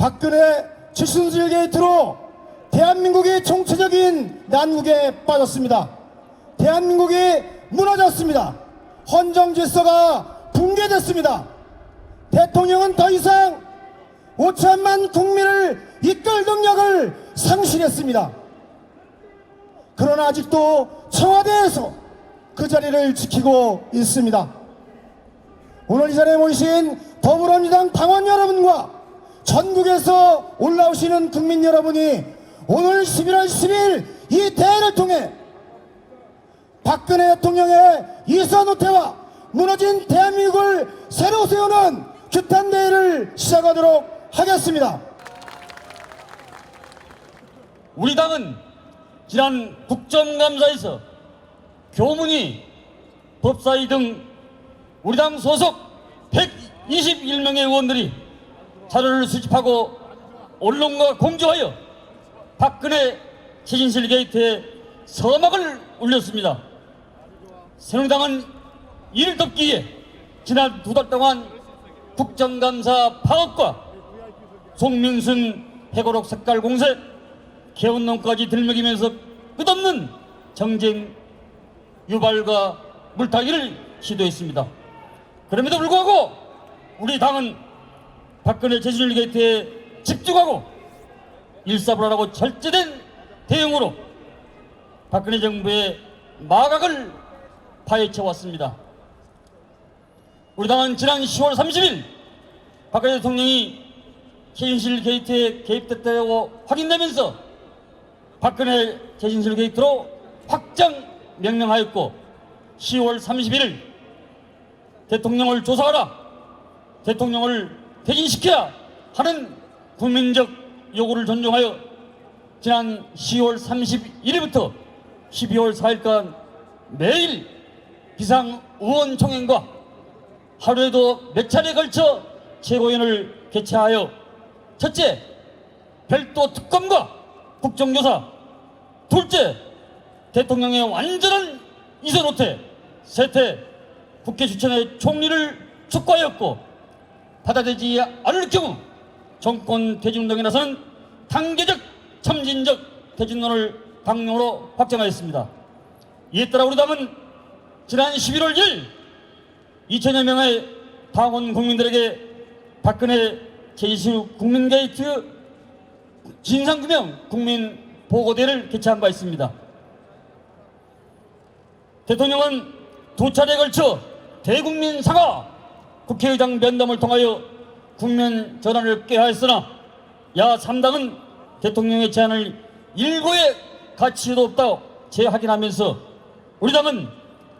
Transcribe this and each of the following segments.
박근혜 최순실 게이트로 대한민국이 총체적인 난국에 빠졌습니다. 대한민국이 무너졌습니다. 헌정 질서가 붕괴됐습니다. 대통령은 더 이상 5천만 국민을 이끌 능력을 상실했습니다. 그러나 아직도 청와대에서 그 자리를 지키고 있습니다. 오늘 이 자리에 모이신 더불어민주당 당원 여러분과 전국에서 올라오시는 국민 여러분이 오늘 11월 10일 이 대회를 통해 박근혜 대통령의 이선후퇴와 무너진 대한민국을 새로 세우는 규탄 대회를 시작하도록 하겠습니다. 우리 당은 지난 국정감사에서 교문위, 법사위 등 우리 당 소속 121명의 의원들이 자료를 수집하고 언론과 공조하여 박근혜 최순실 게이트에 서막을 울렸습니다. 새누리당은 이를 덮기에 지난 2달 동안 국정감사 파업과 송민순 회고록 색깔 공세, 개헌론까지 들먹이면서 끝없는 정쟁 유발과 물타기를 시도했습니다. 그럼에도 불구하고 우리 당은 박근혜 최순실 게이트에 집중하고 일사불란하고 절제된 대응으로 박근혜 정부의 마각을 파헤쳐왔습니다. 우리 당은 지난 10월 30일 박근혜 대통령이 최순실 게이트에 개입됐다고 확인되면서 박근혜 최순실 게이트로 확정 명령하였고 10월 31일 대통령을 조사하라, 대통령을 퇴진시켜야 하는 국민적 요구를 존중하여 지난 10월 31일부터 12월 4일간 매일 비상의원총회과 하루에도 몇 차례에 걸쳐 최고위원을 개최하여 첫째, 별도 특검과 국정조사, 둘째, 대통령의 완전한 이선후퇴, 셋째, 국회 추천의 총리를 촉구하였고 받아들이지 않을 경우 정권 퇴진운동에 나서는 단계적 참진적 퇴진론을 당론으로 확정하였습니다. 이에 따라 우리 당은 지난 11월 1일 2천여 명의 당원 국민들에게 박근혜 최순실 국민게이트 진상규명 국민보고대회를 개최한 바 있습니다. 대통령은 2차례에 걸쳐 대국민 사과, 국회의장 면담을 통하여 국면 전환을 꾀하였으나 야 3당은 대통령의 제안을 일고의 가치도 없다고 재확인하면서 우리 당은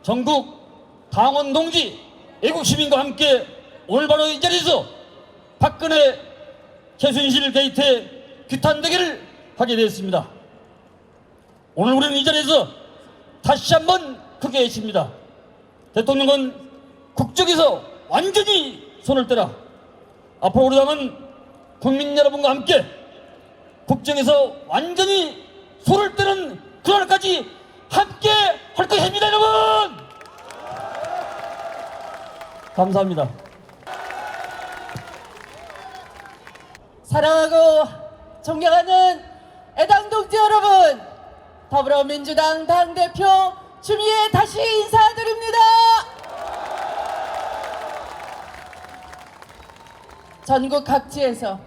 전국 당원 동지 애국시민과 함께 오늘 바로 이 자리에서 박근혜 최순실 게이트의 규탄대회를 하게 되었습니다. 오늘 우리는 이 자리에서 다시 한번 크게 외칩니다. 대통령은 국정에서 완전히 손을 떼라. 앞으로 우리 당은 국민 여러분과 함께 국정에서 완전히 손을 떼는 그날까지 함께 할 것입니다, 여러분. 감사합니다. 사랑하고 존경하는 애당동지 여러분, 더불어민주당 당대표 추미애 다시 인사드립니다. 전국 각지에서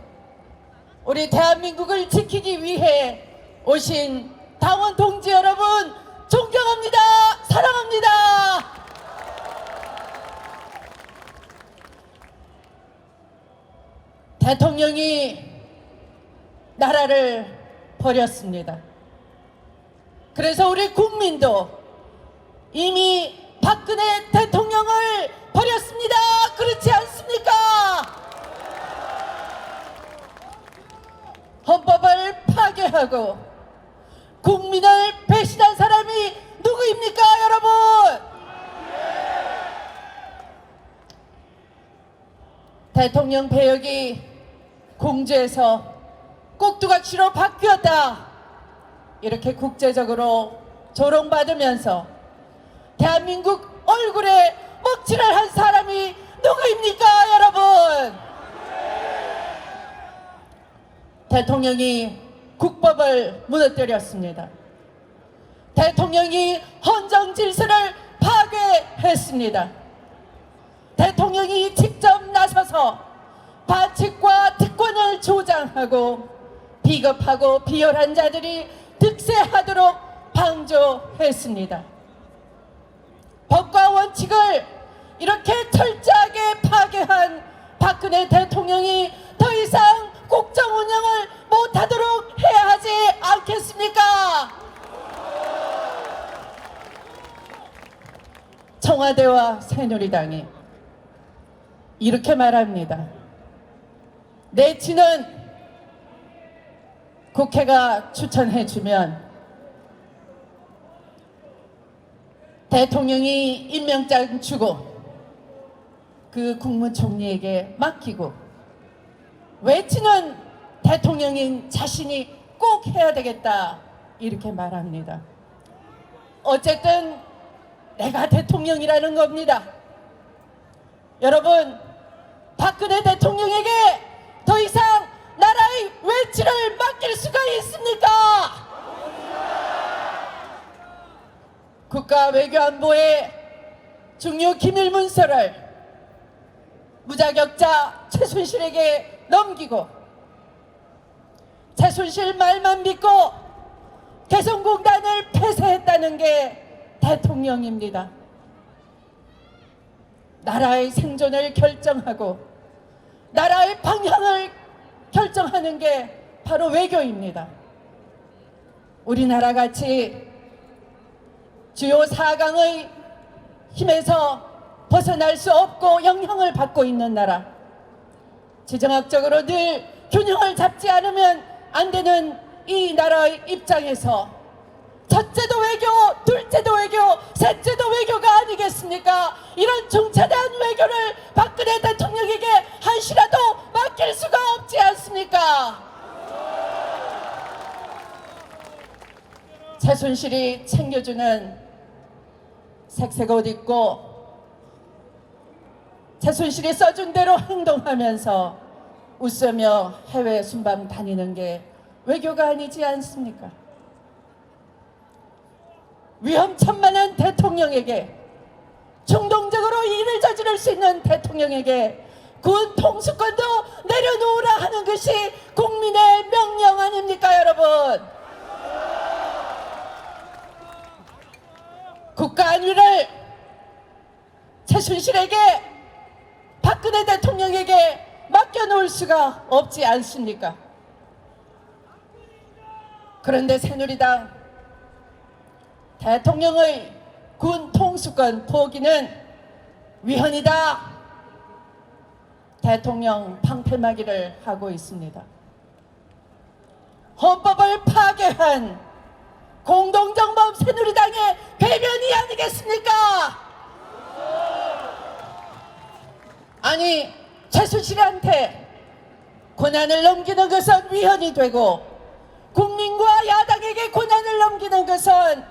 우리 대한민국을 지키기 위해 오신 당원 동지 여러분 존경합니다. 사랑합니다. 대통령이 나라를 버렸습니다. 그래서 우리 국민도 이미 박근혜 대통령을 버렸습니다. 그렇지 않습니까? 헌법을 파괴하고 국민을 배신한 사람이 누구입니까, 여러분? 대통령 배역이 공주에서 꼭두각시로 바뀌었다, 이렇게 국제적으로 조롱받으면서 대한민국 얼굴에 먹칠을 한 사람이 누구입니까, 여러분? 대통령이 국법을 무너뜨렸습니다. 대통령이 헌정 질서를 파괴했습니다. 대통령이 직접 나서서 반칙과 특권을 조장하고 비겁하고 비열한 자들이 득세하도록 방조했습니다. 법과 원칙을 이렇게 철저하게 파괴한 박근혜 대통령이 더 이상 국정 운영을 못하도록 해야 하지 않겠습니까? 청와대와 새누리당이 이렇게 말합니다. 내치는 국회가 추천해주면 대통령이 임명장 주고 그 국무총리에게 맡기고 외치는 대통령인 자신이 꼭 해야 되겠다 이렇게 말합니다. 어쨌든 내가 대통령이라는 겁니다. 여러분, 박근혜 대통령에게 더 이상 나라의 외치를 맡길 수가 있습니까? 국가 외교안보의 중요 기밀 문서를 무자격자 최순실에게 넘기고 최순실 말만 믿고 개성공단을 폐쇄했다는 게 대통령입니다. 나라의 생존을 결정하고 나라의 방향을 결정하는 게 바로 외교입니다. 우리나라 같이 주요 4강의 힘에서 벗어날 수 없고 영향을 받고 있는 나라, 지정학적으로 늘 균형을 잡지 않으면 안 되는 이 나라의 입장에서 첫째도 외교, 둘째도 외교, 셋째도 외교가 아니겠습니까? 이런 중차대한 외교를 박근혜 대통령에게 한시라도 맡길 수가 없지 않습니까? 최순실이 챙겨주는 색색 옷 입고 최순실이 써준 대로 행동하면서 웃으며 해외 순방 다니는 게 외교가 아니지 않습니까? 위험천만한 대통령에게, 충동적으로 일을 저지를 수 있는 대통령에게 군 통수권도 내려놓으라 하는 것이 국민의 명령 아닙니까, 여러분? 국가 안위를 최순실에게, 박근혜 대통령에게 맡겨놓을 수가 없지 않습니까? 그런데 새누리당 대통령의 군 통수권 포기는 위헌이다. 대통령 방패막이를 하고 있습니다. 헌법을 파괴한 공동정범 새누리당의 배변이 아니겠습니까? 아니, 최순실한테 권한을 넘기는 것은 위헌이 되고 국민과 야당에게 권한을 넘기는 것은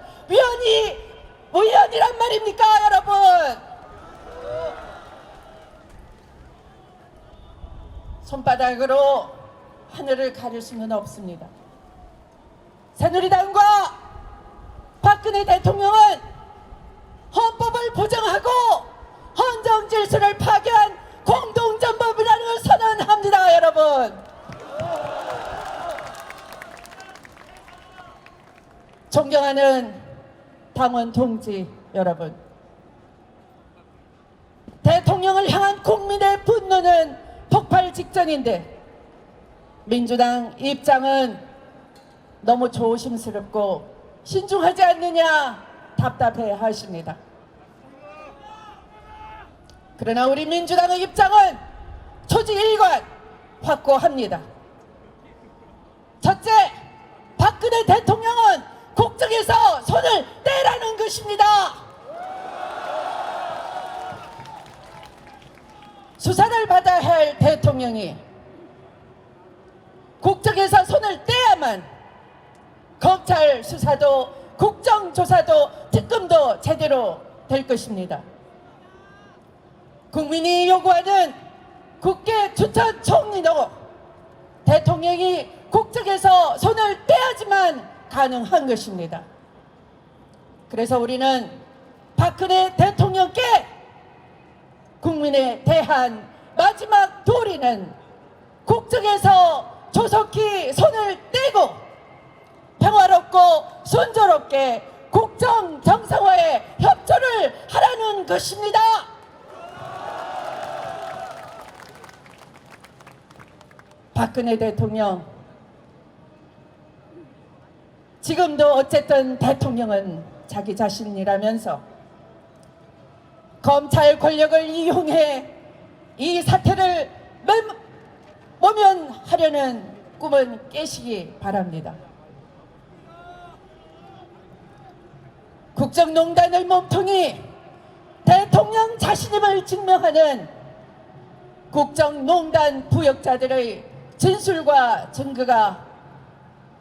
위헌이란 말입니까, 여러분? 손바닥으로 하늘을 가릴 수는 없습니다. 새누리당과 박근혜 대통령은 헌법을 부정하고 헌정 질서를 파괴한 공동정범이라는 걸 선언합니다, 여러분. 존경하는 당원 동지 여러분, 대통령을 향한 국민의 분노는 폭발 직전인데 민주당 입장은 너무 조심스럽고 신중하지 않느냐 답답해 하십니다. 그러나 우리 민주당의 입장은 초지일관 확고합니다. 첫째, 박근혜 대통령은 국정에서 손을 떼라는 것입니다. 수사를 받아야 할 대통령이 국정에서 손을 떼야만 검찰 수사도 국정조사도 특검도 제대로 될 것입니다. 국민이 요구하는 국회 추천 총리도 대통령이 국정에서 손을 떼야지만 가능한 것입니다. 그래서 우리는 박근혜 대통령께 국민에 대한 마지막 도리는 국정에서 조속히 손을 떼고 평화롭고 순조롭게 국정 정상화에 협조를 하라는 것입니다. 박근혜 대통령, 지금도 어쨌든 대통령은 자기 자신이라면서 검찰 권력을 이용해 이 사태를 모면하려는 꿈은 깨시기 바랍니다. 국정농단의 몸통이 대통령 자신임을 증명하는 국정농단 부역자들의 진술과 증거가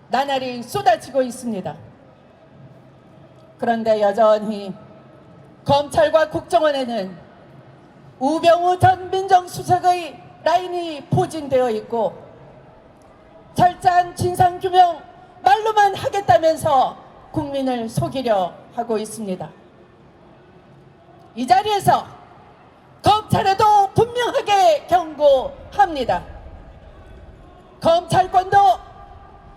나날이 쏟아지고 있습니다. 그런데 여전히 검찰과 국정원에는 우병우 전 민정수석의 라인이 포진되어 있고 철저한 진상규명 말로만 하겠다면서 국민을 속이려 하고 있습니다. 이 자리에서 검찰에도 분명하게 경고합니다. 검찰권도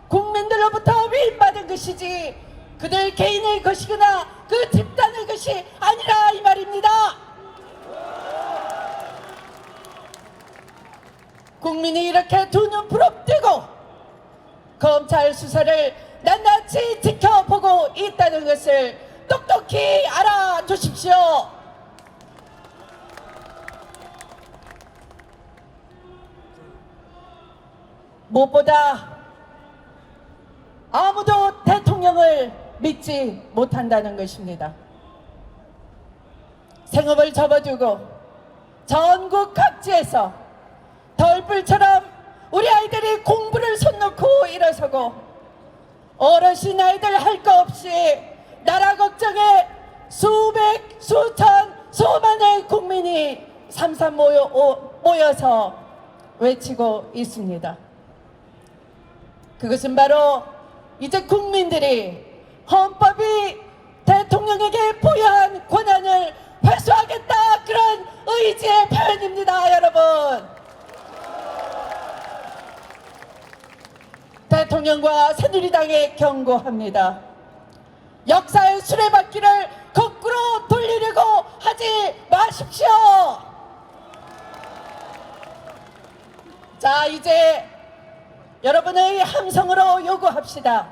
국민들로부터 위임받은 것이지 그들 개인의 것이거나 그 집단의 것이 아니라 이 말입니다. 국민이 이렇게 두 눈 부릅뜨고 검찰 수사를 낱낱이 지켜보고 있다는 것을 똑똑히 알아주십시오. 무엇보다 아무도 대통령을 믿지 못한다는 것입니다. 생업을 접어두고 전국 각지에서 덜불처럼 우리 아이들이 공부를 손 놓고 일어서고 어르신 아이들 할 거 없이 나라 걱정에 수백, 수천, 수만의 국민이 삼삼 모여서 외치고 있습니다. 그것은 바로 이제 국민들이 헌법이 대통령에게 부여한 권한을 회수하겠다, 그런 의지의 표현입니다. 여러분, 대통령과 새누리당에 경고합니다. 역사의 수레바퀴를 거꾸로 돌리려고 하지 마십시오. 자, 이제 여러분의 함성으로 요구합시다.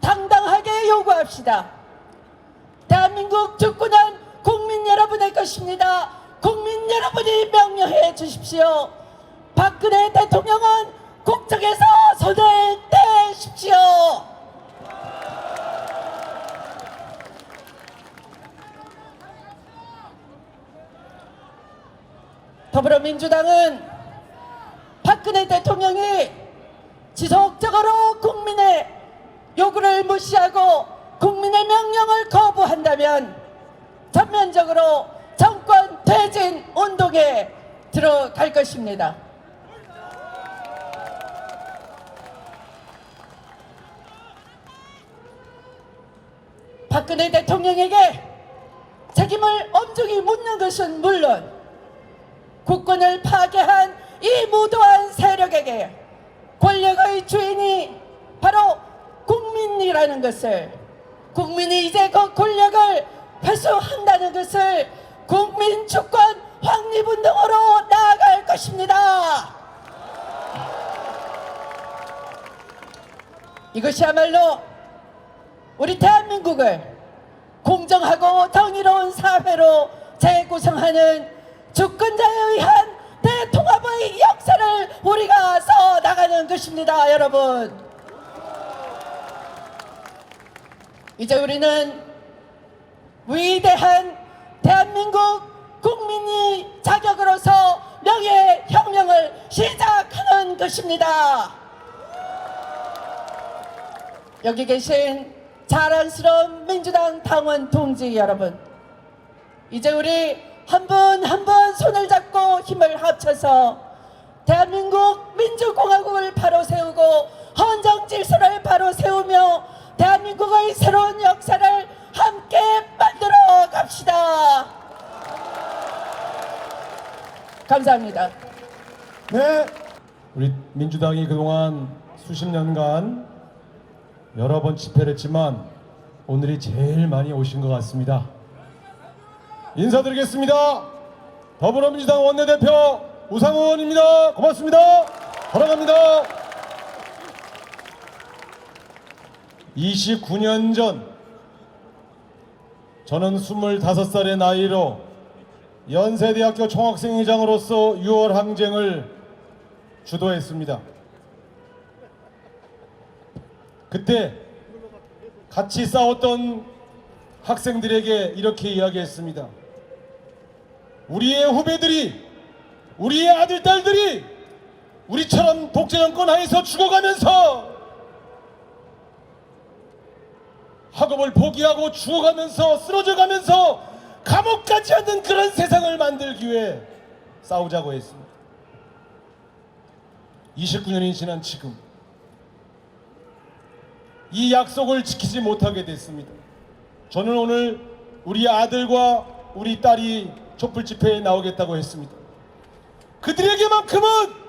당당하게 요구합시다. 대한민국 주권은 국민 여러분의 것입니다. 국민 여러분이 명령해 주십시오. 박근혜 대통령은 국정에서 손을 떼십시오. 더불어민주당은 박근혜 대통령이 지속적으로 국민의 요구를 무시하고 국민의 명령을 거부한다면 전면적으로 정권 퇴진 운동에 들어갈 것입니다. 박근혜 대통령에게 책임을 엄중히 묻는 것은 물론 국권을 파괴한 이 무도한 세력에게 권력의 주인이 바로 국민이라는 것을, 국민이 이제 그 권력을 회수한다는 것을 국민 주권 확립운동으로 나아갈 것입니다. 이것이야말로 우리 대한민국을 공정하고 정의로운 사회로 재구성하는 주권자에 의한 대통합의 역사를 우리가 써나가는 것입니다. 여러분, 이제 우리는 위대한 대한민국 국민의 자격으로서 명예혁명을 시작하는 것입니다. 여기 계신 자랑스러운 민주당 당원 동지 여러분, 이제 우리 한 분 한 분 손을 잡고 힘을 합쳐서 대한민국 민주공화국을 바로 세우고 헌정 질서를 바로 세우며 대한민국의 새로운 역사를 함께 만들어 갑시다. 감사합니다. 네. 우리 민주당이 그동안 수십 년간 여러 번 집회를 했지만 오늘이 제일 많이 오신 것 같습니다. 인사드리겠습니다. 더불어민주당 원내대표 우상호원입니다. 고맙습니다. 돌아갑니다. 29년 전 저는 25살의 나이로 연세대학교 총학생회장으로서 6월 항쟁을 주도했습니다. 그때 같이 싸웠던 학생들에게 이렇게 이야기했습니다. 우리의 후배들이, 우리의 아들, 딸들이 우리처럼 독재정권 하에서 죽어가면서 학업을 포기하고 죽어가면서 쓰러져가면서 감옥 가지 않는 그런 세상을 만들기 위해 싸우자고 했습니다. 29년이 지난 지금 이 약속을 지키지 못하게 됐습니다. 저는 오늘 우리 아들과 우리 딸이 촛불 집회에 나오겠다고 했습니다. 그들에게만큼은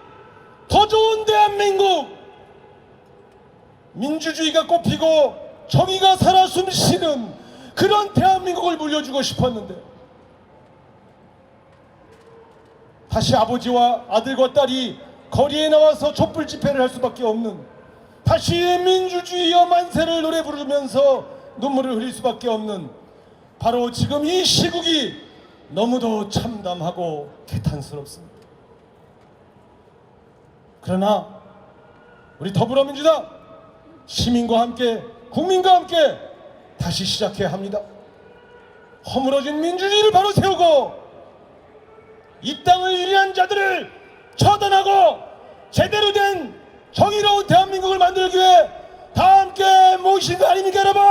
더 좋은 대한민국, 민주주의가 꽃피고 정의가 살아 숨쉬는 그런 대한민국을 물려주고 싶었는데 다시 아버지와 아들과 딸이 거리에 나와서 촛불 집회를 할 수밖에 없는, 다시 민주주의여 만세를 노래 부르면서 눈물을 흘릴 수밖에 없는 바로 지금 이 시국이 너무도 참담하고 개탄스럽습니다. 그러나 우리 더불어민주당 시민과 함께, 국민과 함께 다시 시작해야 합니다. 허물어진 민주주의를 바로 세우고 이 땅을 유리한 자들을 처단하고 제대로 된 정의로운 대한민국을 만들기 위해 다 함께 모이신 거 아닙니까, 여러분?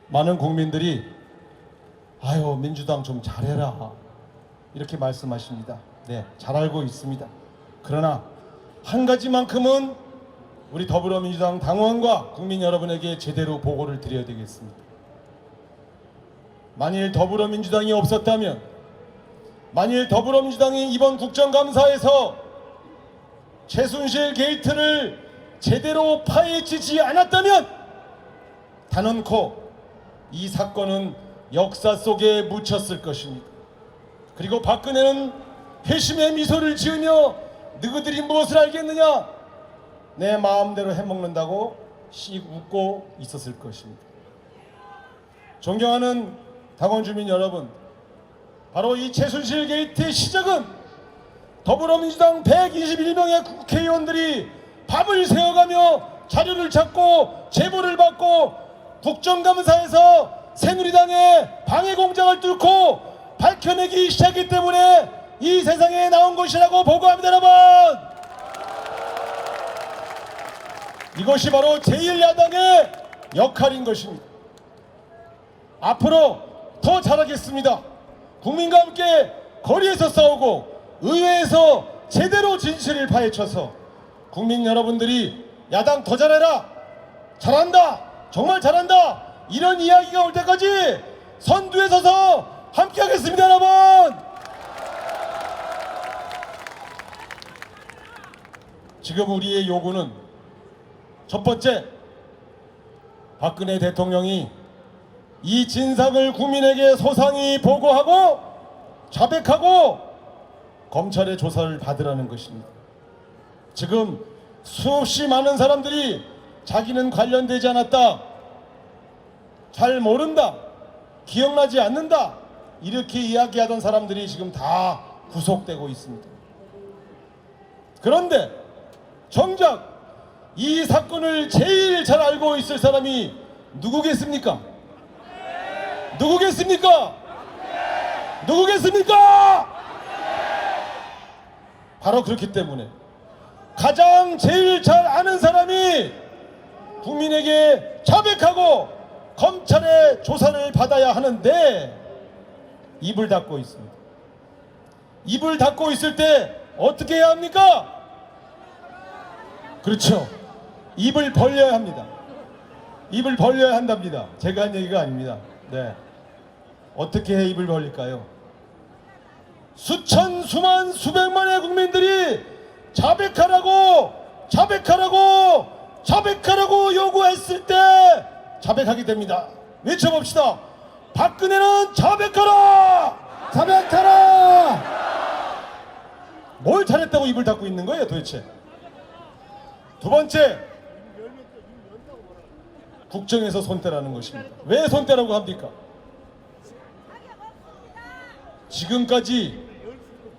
많은 국민들이 아유, 민주당 좀 잘해라 이렇게 말씀하십니다. 네, 잘 알고 있습니다. 그러나 한 가지만큼은 우리 더불어민주당 당원과 국민 여러분에게 제대로 보고를 드려야 되겠습니다. 만일 더불어민주당이 없었다면, 만일 더불어민주당이 이번 국정감사에서 최순실 게이트를 제대로 파헤치지 않았다면 단언코 이 사건은 역사 속에 묻혔을 것입니다. 그리고 박근혜는 회심의 미소를 지으며 너희들이 무엇을 알겠느냐, 내 마음대로 해먹는다고 씩 웃고 있었을 것입니다. 존경하는 당원 주민 여러분, 바로 이 최순실 게이트의 시작은 더불어민주당 121명의 국회의원들이 밤을 새워가며 자료를 찾고 제보를 받고 국정감사에서 새누리당의 방해 공작을 뚫고 밝혀내기 시작했기 때문에 이 세상에 나온 것이라고 보고합니다. 여러분, 이것이 바로 제1야당의 역할인 것입니다. 앞으로 더 잘하겠습니다. 국민과 함께 거리에서 싸우고 의회에서 제대로 진실을 파헤쳐서 국민 여러분들이 야당 더 잘해라, 잘한다, 정말 잘한다, 이런 이야기가 올 때까지 선두에 서서 함께 하겠습니다. 여러분, 지금 우리의 요구는 첫 번째, 박근혜 대통령이 이 진상을 국민에게 소상히 보고하고 자백하고 검찰의 조사를 받으라는 것입니다. 지금 수없이 많은 사람들이 자기는 관련되지 않았다, 잘 모른다, 기억나지 않는다, 이렇게 이야기하던 사람들이 지금 다 구속되고 있습니다. 그런데 정작 이 사건을 제일 잘 알고 있을 사람이 누구겠습니까? 누구겠습니까? 누구겠습니까? 바로 그렇기 때문에 가장 제일 잘 아는 사람이 국민에게 자백하고 검찰의 조사를 받아야 하는데 입을 닫고 있습니다. 입을 닫고 있을 때 어떻게 해야 합니까? 그렇죠. 입을 벌려야 합니다. 입을 벌려야 한답니다. 제가 한 얘기가 아닙니다. 네. 어떻게 해 입을 벌릴까요? 수천, 수만, 수백만의 국민들이 자백하라고 요구했을 때 자백하게 됩니다. 외쳐봅시다. 박근혜는 자백하라! 자백하라! 뭘 잘했다고 입을 닫고 있는 거예요 도대체? 두 번째, 국정에서 손대라는 것입니다. 왜 손대라고 합니까? 지금까지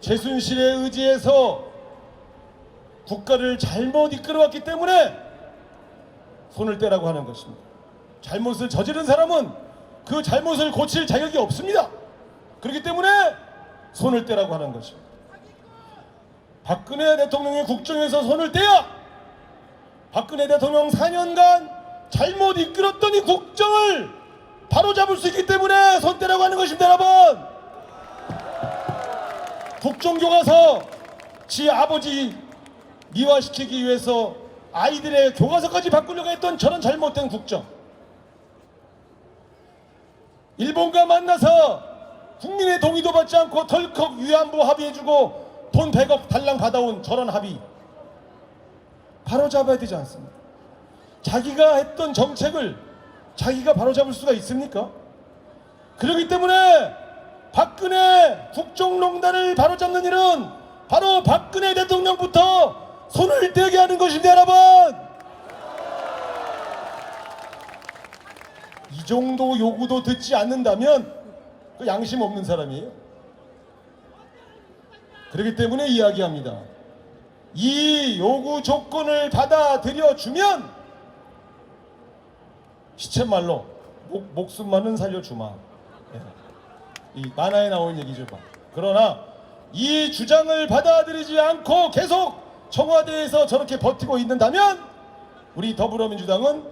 최순실에 의지해서 국가를 잘못 이끌어왔기 때문에 손을 떼라고 하는 것입니다. 잘못을 저지른 사람은 그 잘못을 고칠 자격이 없습니다. 그렇기 때문에 손을 떼라고 하는 것입니다. 박근혜 대통령이 국정에서 손을 떼야 박근혜 대통령 4년간 잘못 이끌었던 이 국정을 바로잡을 수 있기 때문에 손 떼라고 하는 것입니다. 여러분, 국정교과서 지 아버지 미화시키기 위해서 아이들의 교과서까지 바꾸려고 했던 저런 잘못된 국정, 일본과 만나서 국민의 동의도 받지 않고 덜컥 위안부 합의해주고 돈 100억 달랑 받아온 저런 합의 바로잡아야 되지 않습니까? 자기가 했던 정책을 자기가 바로잡을 수가 있습니까? 그렇기 때문에 박근혜 국정농단을 바로잡는 일은 바로 박근혜 대통령부터 손을 떼게 하는 것입니다. 여러분, 이 정도 요구도 듣지 않는다면 그 양심 없는 사람이에요. 그렇기 때문에 이야기합니다. 이 요구 조건을 받아들여 주면 시쳇말로 목숨만은 살려주마. 이 만화에 나오는 얘기죠. 그러나 이 주장을 받아들이지 않고 계속 청와대에서 저렇게 버티고 있는다면 우리 더불어민주당은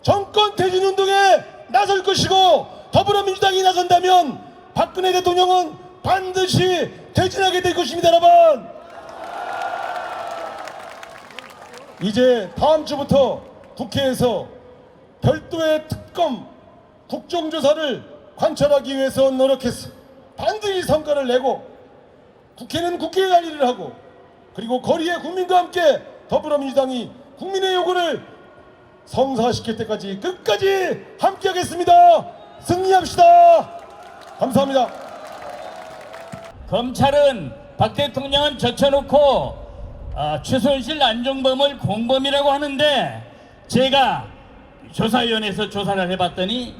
정권 퇴진 운동에 나설 것이고, 더불어민주당이 나선다면 박근혜 대통령은 반드시 퇴진하게 될 것입니다. 여러분, 이제 다음 주부터 국회에서 별도의 특검 국정조사를 관철하기 위해서 노력했어. 반드시 성과를 내고 국회는 국회의 할 일을 하고, 그리고 거리의 국민과 함께 더불어민주당이 국민의 요구를 성사시킬 때까지 끝까지 함께하겠습니다. 승리합시다. 감사합니다. 검찰은 박 대통령은 젖혀놓고 최순실 안종범을 공범이라고 하는데, 제가 조사위원회에서 조사를 해봤더니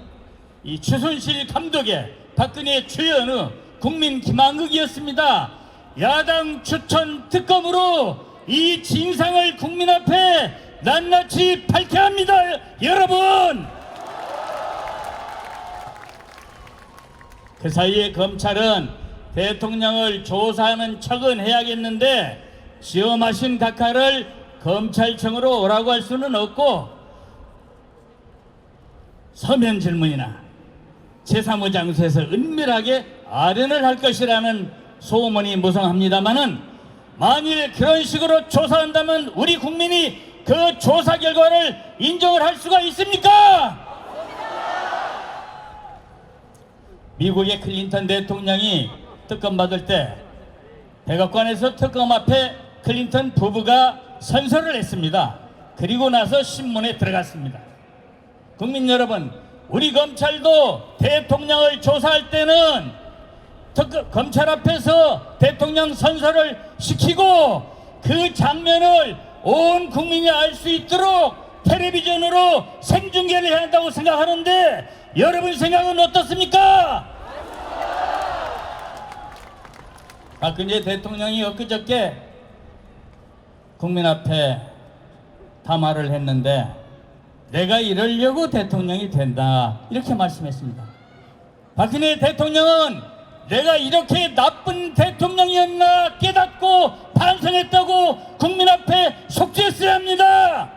이 최순실 감독의 박근혜 최연우 국민 기만극이었습니다. 야당 추천 특검으로 이 진상을 국민 앞에 낱낱이 밝혀야 합니다. 여러분, 그 사이에 검찰은 대통령을 조사하는 척은 해야겠는데 시험하신 각하를 검찰청으로 오라고 할 수는 없고, 서면 질문이나 제3의장소에서 은밀하게 아련을 할 것이라는 소문이 무성합니다마는, 만일 그런 식으로 조사한다면 우리 국민이 그 조사 결과를 인정을 할 수가 있습니까? 미국의 클린턴 대통령이 특검 받을 때 백악관에서 특검 앞에 클린턴 부부가 선서를 했습니다. 그리고 나서 신문에 들어갔습니다. 국민 여러분, 우리 검찰도 대통령을 조사할 때는 검찰 앞에서 대통령 선서를 시키고 그 장면을 온 국민이 알 수 있도록 텔레비전으로 생중계를 해야 한다고 생각하는데, 여러분 생각은 어떻습니까? 박근혜 대통령이 엊그저께 국민 앞에 담화를 했는데, 내가 이러려고 대통령이 된다 이렇게 말씀했습니다. 박근혜 대통령은 내가 이렇게 나쁜 대통령이었나 깨닫고 반성했다고 국민 앞에 속죄했어야 합니다.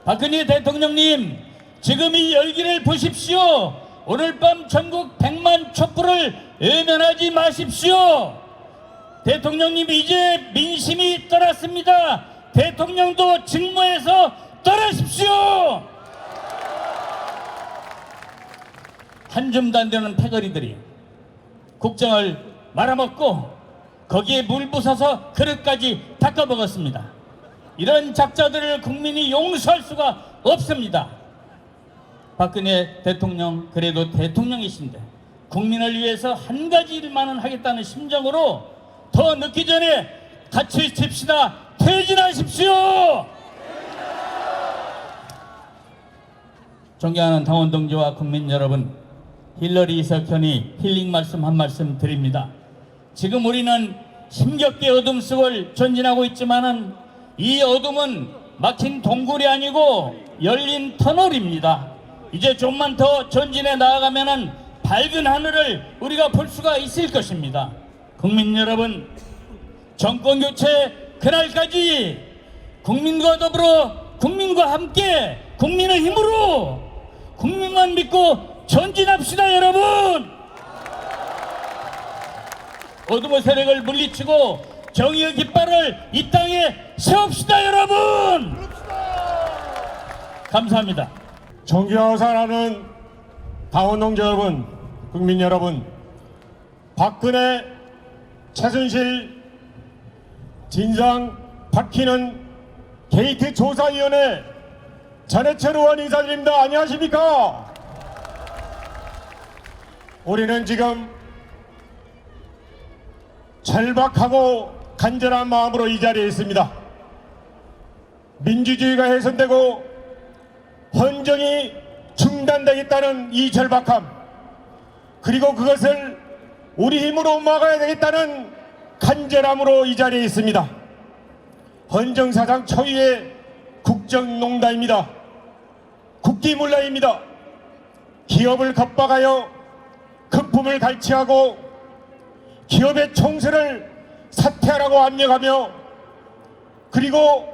박근혜 대통령님, 지금 이 열기를 보십시오. 오늘 밤 전국 100만 촛불을 외면하지 마십시오. 대통령님, 이제 민심이 떠났습니다. 대통령도 직무에서 떠나십시오. 한 줌도 안 되는 패거리들이 국정을 말아먹고 거기에 물 부숴서 그릇까지 닦아먹었습니다. 이런 작자들을 국민이 용서할 수가 없습니다. 박근혜 대통령, 그래도 대통령이신데 국민을 위해서 한 가지 일만은 하겠다는 심정으로 더 늦기 전에 같이 칩시다. 퇴진하십시오. 존경하는 당원 동지와 국민 여러분, 힐러리 이석현이 힐링 말씀 한 말씀 드립니다. 지금 우리는 힘겹게 어둠 속을 전진하고 있지만은 이 어둠은 막힌 동굴이 아니고 열린 터널입니다. 이제 좀만 더 전진해 나아가면은 밝은 하늘을 우리가 볼 수가 있을 것입니다. 국민 여러분, 정권 교체 그날까지 국민과 더불어 국민과 함께 국민의 힘으로 국민만 믿고 전진합시다. 여러분, 어둠의 세력을 물리치고 정의의 깃발을 이 땅에 세웁시다. 여러분, 감사합니다. 존경하고 사랑하는 당원 동지 여러분, 국민 여러분, 박근혜, 최순실 진상 밝히는 게이트 조사위원회 전해철 의원 인사드립니다. 안녕하십니까? 우리는 지금 절박하고 간절한 마음으로 이 자리에 있습니다. 민주주의가 훼손되고 헌정이 중단되겠다는 이 절박함, 그리고 그것을 우리 힘으로 막아야 되겠다는 간절함으로 이 자리에 있습니다. 헌정사상 초유의 국정농단입니다. 국기문란입니다. 기업을 겁박하여 금품을 갈취하고 기업의 총수를 사퇴하라고 압력하며, 그리고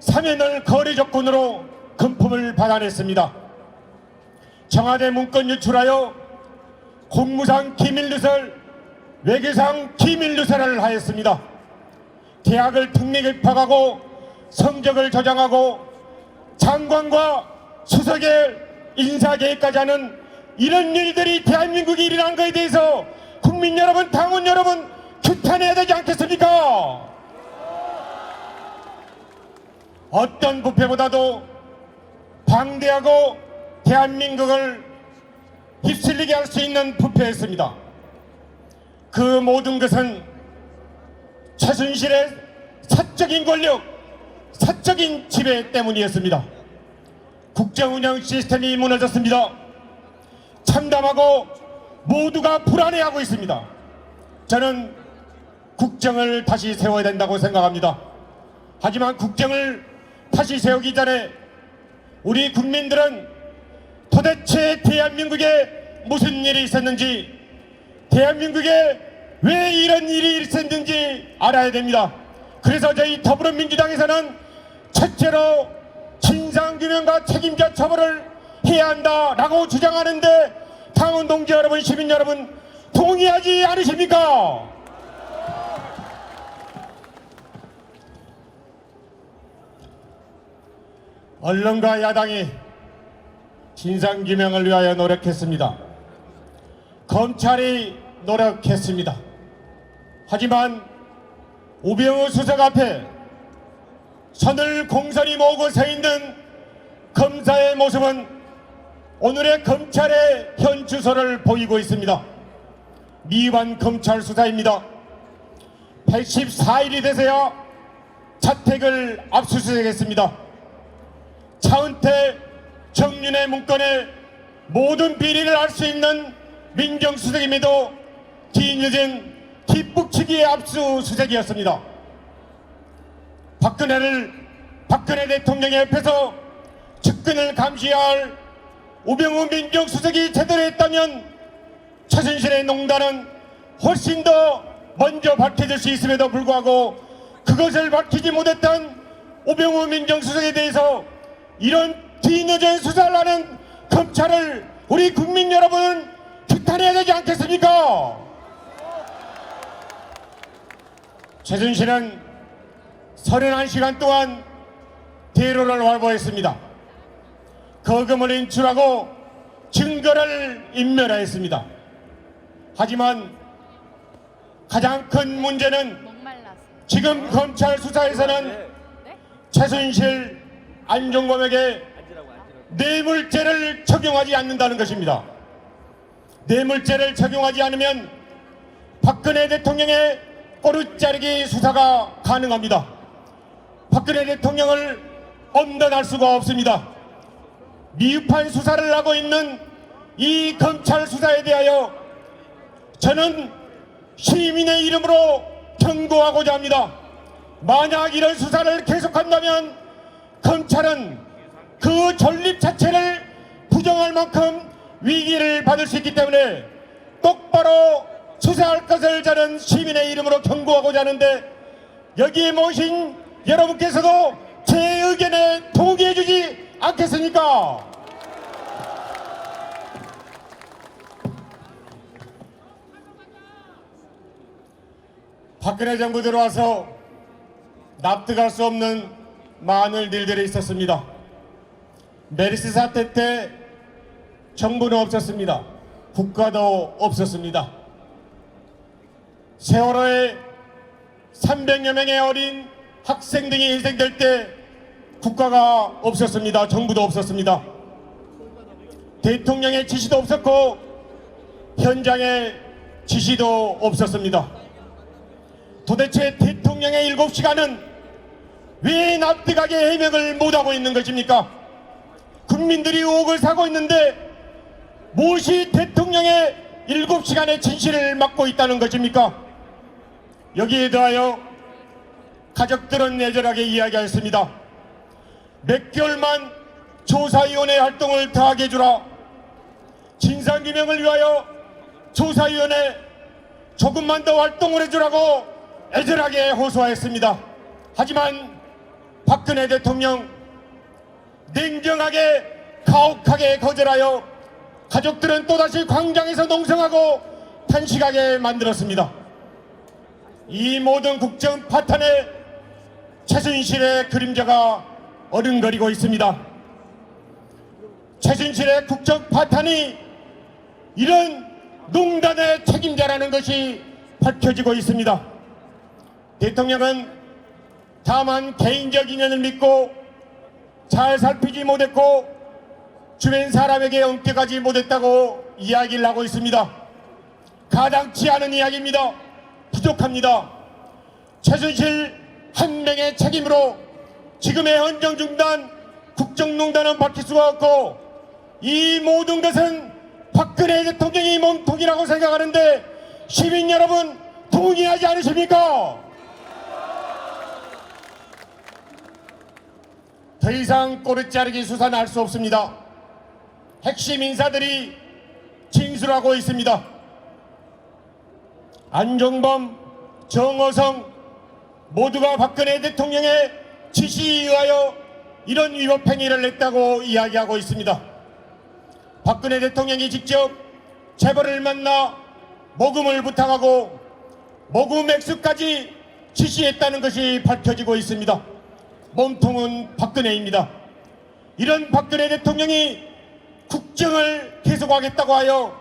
사면을 거래 조건으로 금품을 받아냈습니다. 청와대 문건 유출하여 공무상 기밀누설, 외교상 기밀누설을 하였습니다. 대학을 특례 입학하고 성적을 조장하고 장관과 수석의 인사계획까지 하는 이런 일들이 대한민국에 일어난 것에 대해서 국민 여러분, 당원 여러분, 규탄해야 되지 않겠습니까? 어떤 부패보다도 방대하고 대한민국을 휩쓸리게 할 수 있는 부패였습니다. 그 모든 것은 최순실의 사적인 권력, 사적인 지배 때문이었습니다. 국정운영 시스템이 무너졌습니다. 참담하고 모두가 불안해하고 있습니다. 저는 국정을 다시 세워야 된다고 생각합니다. 하지만 국정을 다시 세우기 전에 우리 국민들은 도대체 대한민국에 무슨 일이 있었는지, 대한민국에 왜 이런 일이 있었는지 알아야 됩니다. 그래서 저희 더불어민주당에서는 첫째로 진상규명과 책임자 처벌을 해야 한다라고 주장하는데, 당원 동지 여러분, 시민 여러분, 동의하지 않으십니까? 언론과 야당이 진상규명을 위하여 노력했습니다. 검찰이 노력했습니다. 하지만 우병우 수석 앞에 선을 공손히 모으고 서 있는 검사의 모습은 오늘의 검찰의 현 주소를 보이고 있습니다. 미완 검찰 수사입니다. 84일이 돼서야 자택을 압수수색했습니다. 차은태, 정윤의 문건의 모든 비리를 알 수 있는 민정수석임에도 뒤늦은 뒷북치기의 압수수색이었습니다. 박근혜 대통령의 옆에서 측근을 감시해야 할 우병우 민정수석이 제대로 했다면 최순실의 농단은 훨씬 더 먼저 밝혀질 수 있음에도 불구하고 그것을 밝히지 못했던 우병우 민정수석에 대해서 이런 뒤늦은 수사를 하는 검찰을 우리 국민 여러분은 규탄해야 되지 않겠습니까? 최순실은 31시간 동안 대로를 활보했습니다. 거금을 인출하고 증거를 인멸하였습니다. 하지만 가장 큰 문제는 지금 검찰 수사에서는 최순실, 안종범에게 뇌물죄를 적용하지 않는다는 것입니다. 뇌물죄를 적용하지 않으면 박근혜 대통령의 꼬리자르기 수사가 가능합니다. 박근혜 대통령을 엄단할 수가 없습니다. 미흡한 수사를 하고 있는 이 검찰 수사에 대하여 저는 시민의 이름으로 경고하고자 합니다. 만약 이런 수사를 계속한다면 검찰은 그 존립 자체를 부정할 만큼 위기를 받을 수 있기 때문에 똑바로 수사할 것을 저는 시민의 이름으로 경고하고자 하는데, 여기에 모신 여러분께서도 제 의견에 동의해 주지 않겠습니까? 박근혜 정부 들어와서 납득할 수 없는 많은 일들이 있었습니다. 메르스 사태 때 정부는 없었습니다. 국가도 없었습니다. 세월호에 300여 명의 어린 학생 등이 희생될 때 국가가 없었습니다. 정부도 없었습니다. 대통령의 지시도 없었고 현장의 지시도 없었습니다. 도대체 대통령의 7시간은 왜 납득하게 해명을 못하고 있는 것입니까? 국민들이 의혹을 사고 있는데 무엇이 대통령의 7시간의 진실을 막고 있다는 것입니까? 여기에 대하여 가족들은 내절하게 이야기하였습니다. 몇 개월만 조사위원회 활동을 더 하게 해주라. 진상규명을 위하여 조사위원회 조금만 더 활동을 해주라고 애절하게 호소하였습니다. 하지만 박근혜 대통령 냉정하게 가혹하게 거절하여 가족들은 또다시 광장에서 농성하고 탄식하게 만들었습니다. 이 모든 국정 파탄에 최순실의 그림자가 어른거리고 있습니다. 최순실의 국정 파탄이 이런 농단의 책임자라는 것이 밝혀지고 있습니다. 대통령은 다만 개인적 인연을 믿고 잘 살피지 못했고 주변 사람에게 엄격하지 못했다고 이야기를 하고 있습니다. 가당치 않은 이야기입니다. 부족합니다. 최순실 한 명의 책임으로 지금의 헌정중단, 국정농단은 바뀔 수가 없고 이 모든 것은 박근혜 대통령이 몸통이라고 생각하는데 시민 여러분 동의하지 않으십니까? 더 이상 꼬리자르기 수사는 할 수 없습니다. 핵심 인사들이 진술하고 있습니다. 안종범, 정호성 모두가 박근혜 대통령의 지시에 의하여 이런 위법 행위를 했다고 이야기하고 있습니다. 박근혜 대통령이 직접 재벌을 만나 모금을 부탁하고 모금 액수까지 지시했다는 것이 밝혀지고 있습니다. 몸통은 박근혜입니다. 이런 박근혜 대통령이 국정을 계속하겠다고 하여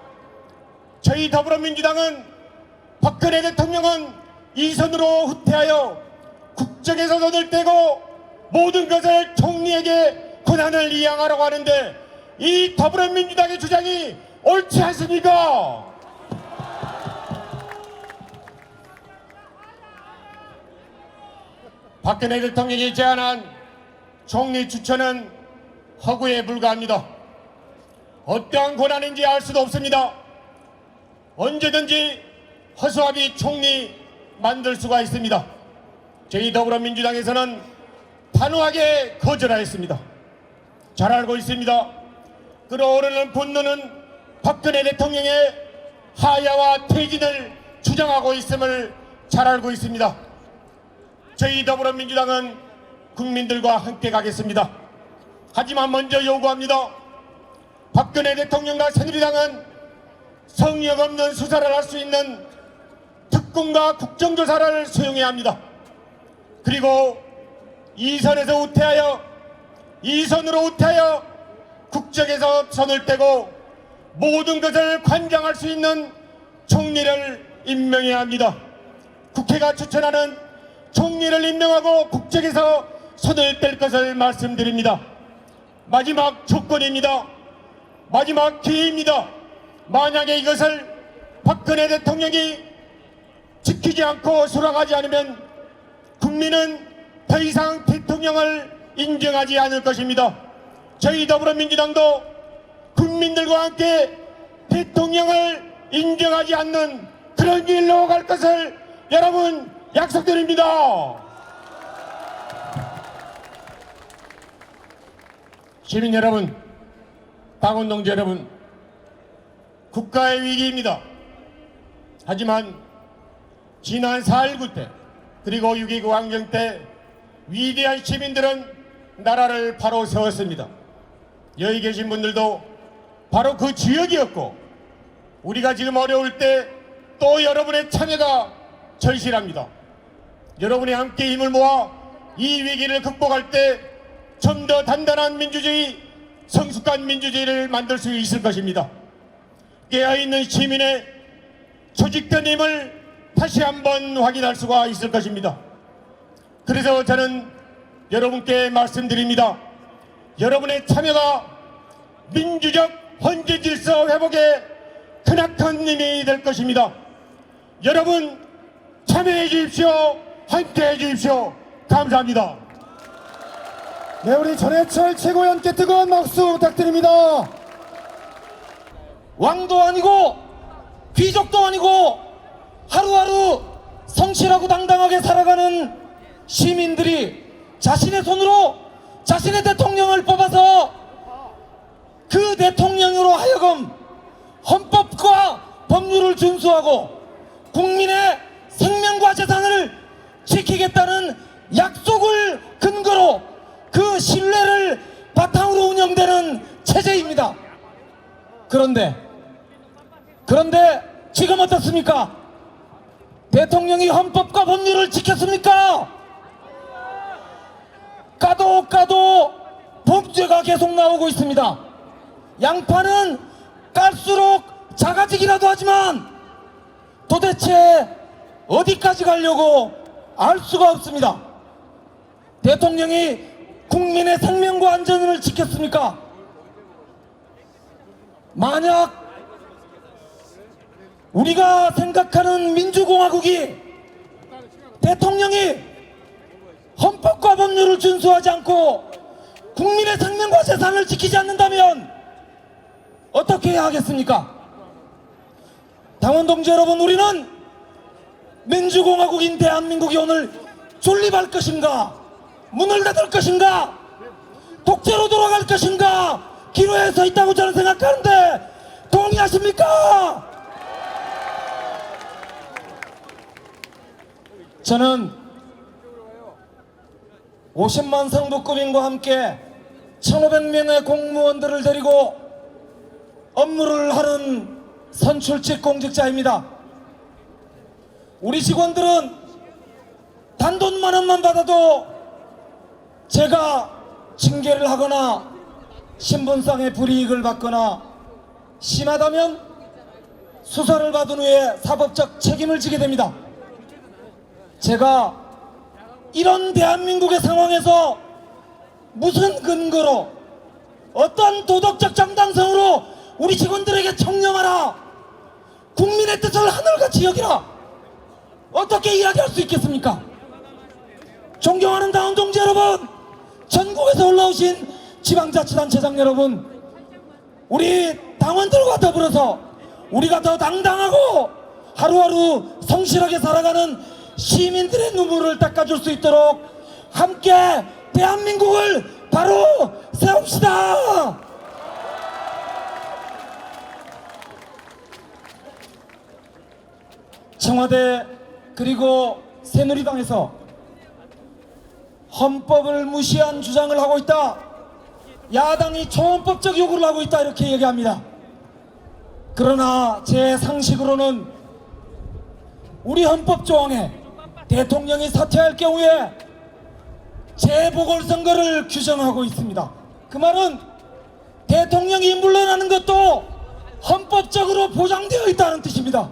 저희 더불어민주당은 박근혜 대통령은 이 선으로 후퇴하여 국정에서 돈을 떼고 모든 것을 총리에게 권한을 이양하라고 하는데 이 더불어민주당의 주장이 옳지 않습니까? 박근혜 대통령이 제안한 총리 추천은 허구에 불과합니다. 어떠한 권한인지 알 수도 없습니다. 언제든지 허수아비 총리 만들 수가 있습니다. 저희 더불어민주당에서는 단호하게 거절하였습니다. 잘 알고 있습니다. 끓어오르는 분노는 박근혜 대통령의 하야와 퇴진을 주장하고 있음을 잘 알고 있습니다. 저희 더불어민주당은 국민들과 함께 가겠습니다. 하지만 먼저 요구합니다. 박근혜 대통령과 새누리당은 성역 없는 수사를 할 수 있는 특검과 국정조사를 수용해야 합니다. 그리고 이선에서 우퇴하여 이선으로 우퇴하여 국정에서 선을 떼고 모든 것을 관장할 수 있는 총리를 임명해야 합니다. 국회가 추천하는 총리를 임명하고 국정에서 손을 뗄 것을 말씀드립니다. 마지막 조건입니다. 마지막 기회입니다. 만약에 이것을 박근혜 대통령이 지키지 않고 수락하지 않으면 국민은 더 이상 대통령을 인정하지 않을 것입니다. 저희 더불어민주당도 국민들과 함께 대통령을 인정하지 않는 그런 길로 갈 것을 여러분 약속드립니다. 시민 여러분, 당원 동지 여러분, 국가의 위기입니다. 하지만 지난 4.19 때 그리고 6.29 항쟁 때 위대한 시민들은 나라를 바로 세웠습니다. 여기 계신 분들도 바로 그 주역이었고 우리가 지금 어려울 때 또 여러분의 참여가 절실합니다. 여러분이 함께 힘을 모아 이 위기를 극복할 때 좀 더 단단한 민주주의, 성숙한 민주주의를 만들 수 있을 것입니다. 깨어있는 시민의 조직된 힘을 다시 한번 확인할 수가 있을 것입니다. 그래서 저는 여러분께 말씀드립니다. 여러분의 참여가 민주적 헌재 질서 회복에 크나큰 힘이 될 것입니다. 여러분 참여해 주십시오. 함께해 주십시오. 감사합니다. 네, 우리 전해철 최고위원께 뜨거운 박수 부탁드립니다. 왕도 아니고 귀족도 아니고 하루하루 성실하고 당당하게 살아가는 시민들이 자신의 손으로 자신의 대통령을 뽑아서 그 대통령으로 하여금 헌법과 법률을 준수하고 국민의 생명과 재산을 지키겠다는 약속을 근거로 그 신뢰를 바탕으로 운영되는 체제입니다. 그런데 지금 어떻습니까? 대통령이 헌법과 법률을 지켰습니까? 까도 범죄가 계속 나오고 있습니다. 양파는 깔수록 작아지기라도 하지만 도대체 어디까지 가려고 알 수가 없습니다. 대통령이 국민의 생명과 안전을 지켰습니까? 만약 우리가 생각하는 민주공화국이 대통령이 헌법과 법률을 준수하지 않고 국민의 생명과 재산을 지키지 않는다면 어떻게 해야 하겠습니까? 당원 동지 여러분, 우리는 민주공화국인 대한민국이 오늘 존립할 것인가, 문을 닫을 것인가, 독재로 돌아갈 것인가 기로에 서 있다고 저는 생각하는데 동의하십니까? 저는 50만 상부급인과 함께 1,500명의 공무원들을 데리고 업무를 하는 선출직 공직자입니다. 우리 직원들은 단돈 10,000원만 받아도 제가 징계를 하거나 신분상의 불이익을 받거나 심하다면 수사를 받은 후에 사법적 책임을 지게 됩니다. 제가 이런 대한민국의 상황에서 무슨 근거로 어떤 도덕적 정당성으로 우리 직원들에게 청렴하라, 국민의 뜻을 하늘같이 여기라, 어떻게 이야기할 수 있겠습니까? 존경하는 당원 동지 여러분, 전국에서 올라오신 지방자치단체장 여러분, 우리 당원들과 더불어서 우리가 더 당당하고 하루하루 성실하게 살아가는 시민들의 눈물을 닦아줄 수 있도록 함께 대한민국을 바로 세웁시다. 청와대 그리고 새누리당에서 헌법을 무시한 주장을 하고 있다, 야당이 초헌법적 요구를 하고 있다 이렇게 얘기합니다. 그러나 제 상식으로는 우리 헌법 조항에 대통령이 사퇴할 경우에 재보궐선거를 규정하고 있습니다. 그 말은 대통령이 물러나는 것도 헌법적으로 보장되어 있다는 뜻입니다.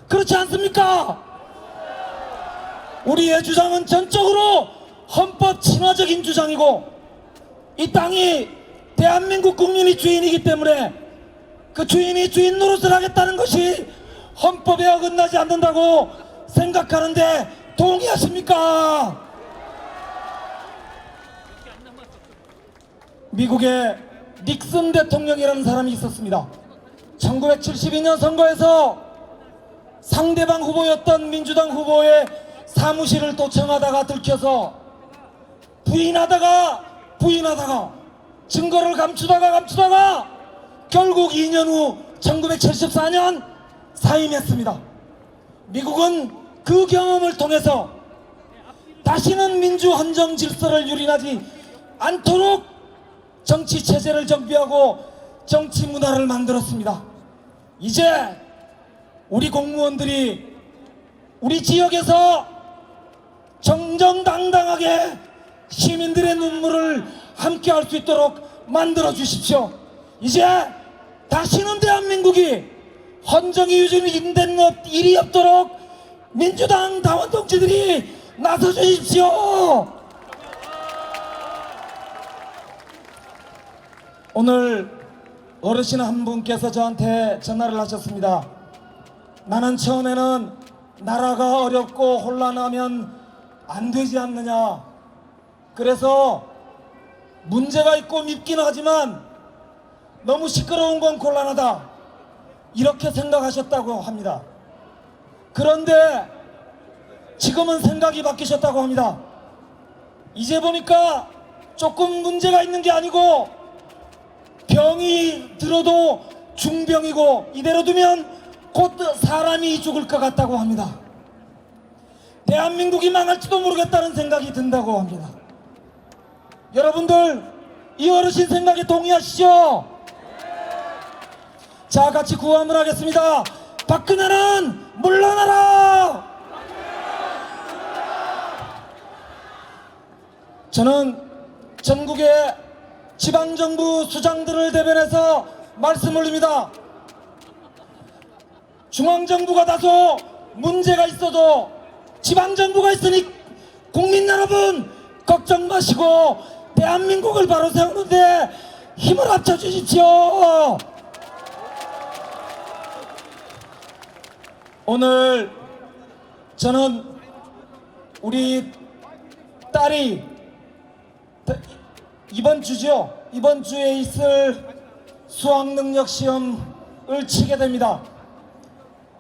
그렇지 않습니까? 우리의 주장은 전적으로 헌법 친화적인 주장이고 이 땅이 대한민국 국민이 주인이기 때문에 그 주인이 주인 노릇을 하겠다는 것이 헌법에 어긋나지 않는다고 생각하는데 동의하십니까? 미국의 닉슨 대통령이라는 사람이 있었습니다. 1972년 선거에서 상대방 후보였던 민주당 후보의 사무실을 도청하다가 들켜서 부인하다가 증거를 감추다가 결국 2년 후 1974년 사임했습니다. 미국은 그 경험을 통해서 다시는 민주 헌정 질서를 유린하지 않도록 정치 체제를 정비하고 정치 문화를 만들었습니다. 이제 우리 공무원들이 우리 지역에서 정정당당하게 시민들의 눈물을 함께 할 수 있도록 만들어 주십시오. 이제 다시는 대한민국이 헌정이 유지된 일이 없도록 민주당 당원 동지들이 나서 주십시오. 오늘 어르신 한 분께서 저한테 전화를 하셨습니다. 나는 처음에는 나라가 어렵고 혼란하면 안 되지 않느냐, 그래서 문제가 있고 밉기는 하지만 너무 시끄러운 건 곤란하다 이렇게 생각하셨다고 합니다. 그런데 지금은 생각이 바뀌셨다고 합니다. 이제 보니까 조금 문제가 있는 게 아니고 병이 들어도 중병이고 이대로 두면 곧 사람이 죽을 것 같다고 합니다. 대한민국이 망할지도 모르겠다는 생각이 든다고 합니다. 여러분들 이 어르신 생각에 동의하시죠? 자, 같이 구호함을 하겠습니다. 박근혜는 물러나라! 저는 전국의 지방정부 수장들을 대변해서 말씀 올립니다. 중앙정부가 다소 문제가 있어도 지방정부가 있으니 국민 여러분 걱정 마시고 대한민국을 바로 세우는데 힘을 합쳐 주십시오. 오늘 저는 우리 딸이 이번 주에 있을 수학능력 시험을 치게 됩니다.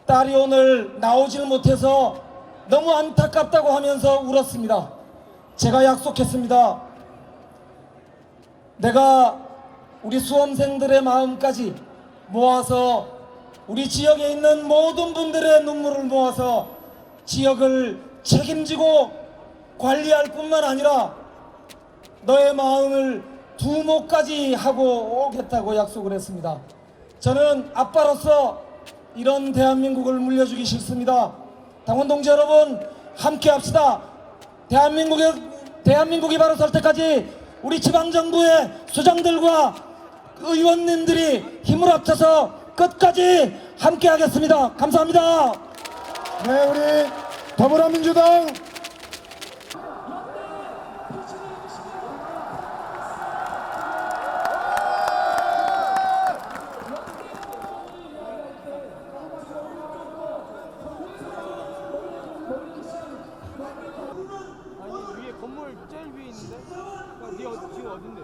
딸이 오늘 나오질 못해서 너무 안타깝다고 하면서 울었습니다. 제가 약속했습니다. 내가 우리 수험생들의 마음까지 모아서 우리 지역에 있는 모든 분들의 눈물을 모아서 지역을 책임지고 관리할 뿐만 아니라 너의 마음을 두모까지 하고 오겠다고 약속을 했습니다. 저는 아빠로서 이런 대한민국을 물려주기 싫습니다. 당원 동지 여러분 함께 합시다. 대한민국이 바로 설 때까지 우리 지방정부의 수장들과 의원님들이 힘을 합쳐서 끝까지 함께 하겠습니다. 감사합니다. 네, 우리 더불어민주당 위에 건물 제일 위에 있는데? 네 지금 어딘데?